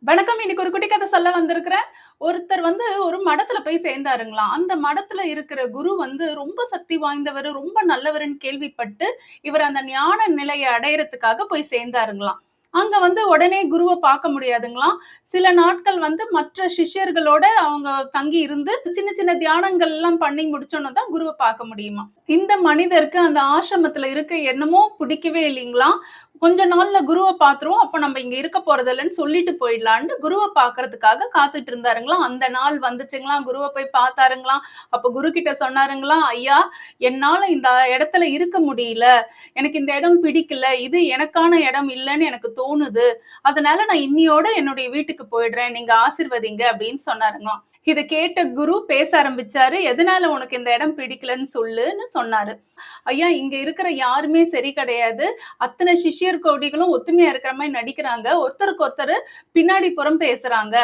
வணக்கம். இன்னைக்கு ஒரு குட்டி கதை சொல்ல வந்திருக்கிறேன். ஒருத்தர் ஒரு மடத்துல போய் சேர்ந்தாருங்களாம். அந்த மடத்துல இருக்கிற குரு ரொம்ப சக்தி வாய்ந்தவரு, ரொம்ப நல்லவருன்னு கேள்விப்பட்டு, இவர் அந்த ஞான நிலைய அடையறதுக்காக போய் சேர்ந்தாருங்களாம். அங்க உடனே குருவ பார்க்க முடியாதுங்களாம். சில நாட்கள் மற்ற சிஷ்யர்களோட அவங்க தங்கி இருந்து, சின்ன சின்ன தியானங்கள்லாம் பண்ணி முடிச்சோன தான் குருவ பார்க்க முடியுமாம். இந்த மனிதருக்கு அந்த ஆசிரமத்துல இருக்க என்னமோ பிடிக்கவே இல்லைங்களாம். கொஞ்ச நாள்ல குருவ பார்த்துருவோம். அப்ப நம்ம இங்க இருக்க போறதில்லன்னு சொல்லிட்டு போயிடலான்னு குருவ பார்க்கறதுக்காக காத்துட்டு இருந்தாருங்களாம். அந்த நாள் வந்துச்சுங்களாம். குருவ போய் பார்த்தாருங்களாம். அப்ப குரு கிட்ட சொன்னாருங்களாம், "ஐயா, என்னால இந்த இடத்துல இருக்க முடியல. எனக்கு இந்த இடம் பிடிக்கல. இது எனக்கான இடம் இல்லன்னு எனக்கு தோணுது. அதனால நான் இன்னியோட என்னுடைய வீட்டுக்கு போயிடுறேன். நீங்க ஆசீர்வதிங்க" அப்படின்னு சொன்னாருங்களாம். இத கேட்ட குரு பேச ஆரம்பிச்சாரு. "எதனால உனக்கு இந்த இடம் பிடிக்கலன்னு சொல்லுன்னு" சொன்னாரு. "ஐயா, இங்க இருக்கிற யாருமே சரி கிடையாது. அத்தன சிஷ்யர் கோடிகளும் ஒத்துமையா இருக்கிற மாரி நடிக்கிறாங்க. ஒருத்தருக்கு ஒருத்தரு பின்னாடி புறம் பேசுறாங்க.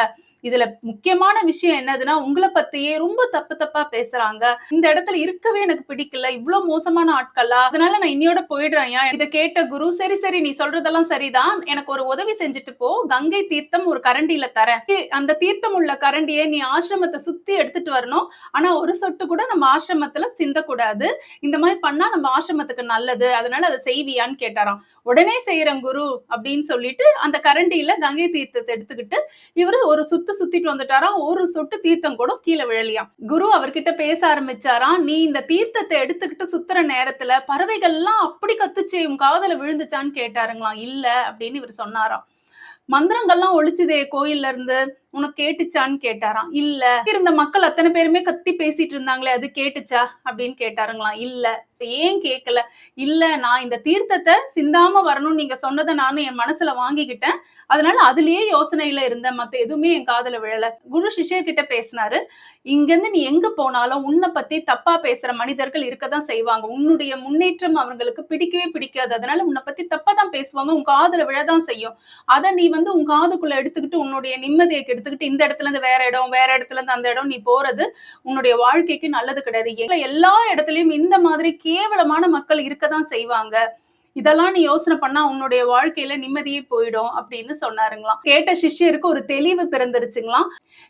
இதுல முக்கியமான விஷயம் என்னதுன்னா, உங்கள பத்தியே ரொம்ப தப்பு தப்பா பேசுறாங்க. இந்த இடத்துல இருக்கவே எனக்கு பிடிக்கல. இவ்ளோ மோசமான ஆட்களா? அதனால நான் இன்னியோட போயிடுறேன்யா." இத கேட்ட குரு, "சரி, சரி, நீ சொல்றதெல்லாம் சரிதான். எனக்கு ஒரு உதவி செஞ்சுட்டு போ. கங்கை தீர்த்தம் ஒரு கரண்டில தரேன். அந்த தீர்த்தம் உள்ள கரண்டிய நீ ஆசிரமத்த சுத்தி எடுத்துட்டு வரணும். ஆனா ஒரு சொட்டு கூட நம்ம ஆசிரமத்துல சிந்தக்கூடாது. இந்த மாரி பண்ணா நம்ம ஆசிரமத்துக்கு நல்லது. அதனால அத செய்வியான்னு" கேட்டாராம். "உடனே செய்றேன் குரு" அப்படின்னு சொல்லிட்டு அந்த கரண்டில கங்கை தீர்த்தத்த எடுத்துக்கிட்டு இவரு ஒரு சுத்திட்டு வந்துட்டாராம். ஒரு சொட்டு தீர்த்தம் கூட கீழ விழலையாம். குரு அவர்கிட்ட பேச ஆரம்பிச்சாராம். "நீ இந்த தீர்த்தத்த எடுத்துக்கிட்டு சுத்துற நேரத்துல பறவைகள்லாம் அப்படி கத்துச்சே, உன் காதுல விழுந்துச்சான்னு?" கேட்டாருங்களாம். "இல்ல" அப்படின்னு இவரு சொன்னாராம். "மந்திரங்கள்லாம் ஒலிச்சுதே கோயில்ல இருந்து, உனக்கு கேட்டுச்சான்னு?" கேட்டாராம். "இல்ல." "இருந்த மக்கள் அத்தன பேருமே கத்தி பேசிட்டு இருந்தாங்களே, அது கேட்டுச்சா?" அப்படின்னு கேட்டாருங்களாம். "இல்ல." "ஏன் கேட்கல?" "இல்ல, நான் இந்த தீர்த்தத்த சிந்தாம வரணும்னு நீங்க சொன்னத நானு என் மனசுல வாங்கிக்கிட்டேன். அதனால அதிலேயே யோசனையில இருந்தேன். மத்த எதுவுமே என் காதுல விழல." குரு சிஷ்யர்கிட்ட பேசினாரு. "இங்கிருந்து நீ எங்க போனாலும் உன்ன பத்தி தப்பா பேசுற மனிதர்கள் இருக்கத்தான் செய்வாங்க. உன்னுடைய முன்னேற்றம் அவங்களுக்கு பிடிக்கவே பிடிக்காது. அதனால உன்ன பத்தி தப்பா தான் பேசுவாங்க. உன் காதுல விழதான் செய்யும். அத நீ உன் காதுக்குள்ள எடுத்துக்கிட்டு உன்னுடைய நிம்மதிய கெடுத்துக்கிட்டு இந்த இடத்துல இருந்து வேற இடம், வேற இடத்துல இருந்து அந்த இடம் நீ போறது உன்னுடைய வாழ்க்கைக்கு நல்லது கிடையாது. எல்லா இடத்துலயும் இந்த மாதிரி கேவலமான மக்கள் இருக்கத்தான் செய்வாங்க. இதெல்லாம் நீ யோசனை பண்ணா உன்னுடைய வாழ்க்கையில நிம்மதியே போயிடும்" அப்படின்னு சொன்னாருங்களாம். கேட்ட சிஷ்யருக்கு ஒரு தெளிவு பிறந்துருச்சுங்களாம்.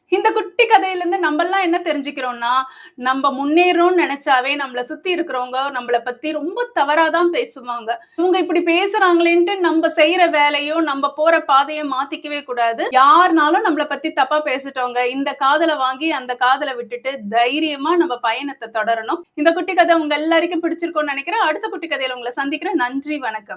இந்த குட்டி கதையில இருந்து நம்பல்லாம் என்ன தெரிஞ்சுக்கிறோம்னா, நம்ப முன்னேறணும்னு நெனச்சாவே நம்மள சுத்தி இருக்கிறவங்க நம்மள பத்தி ரொம்ப தவறா தான் பேசுவாங்க. இவங்க இப்படி பேசுறாங்களேன்ட்டு நம்ப செய்யற வேலையோ, நம்ப போற பாதைய மாத்திக்கவே கூடாது. யாருனாலும் நம்மள பத்தி தப்பா பேசிட்டவங்க, இந்த காதுல வாங்கி அந்த காதுல விட்டுட்டு தைரியமா நம்ம பயணத்த தொடரணும். இந்த குட்டி கதை உங்க எல்லாருக்கும் பிடிச்சிருக்கும்னு நெனைக்கிறேன். அடுத்த குட்டி கதையில உங்கள சந்திக்கிறேன். நன்றி, வணக்கம்.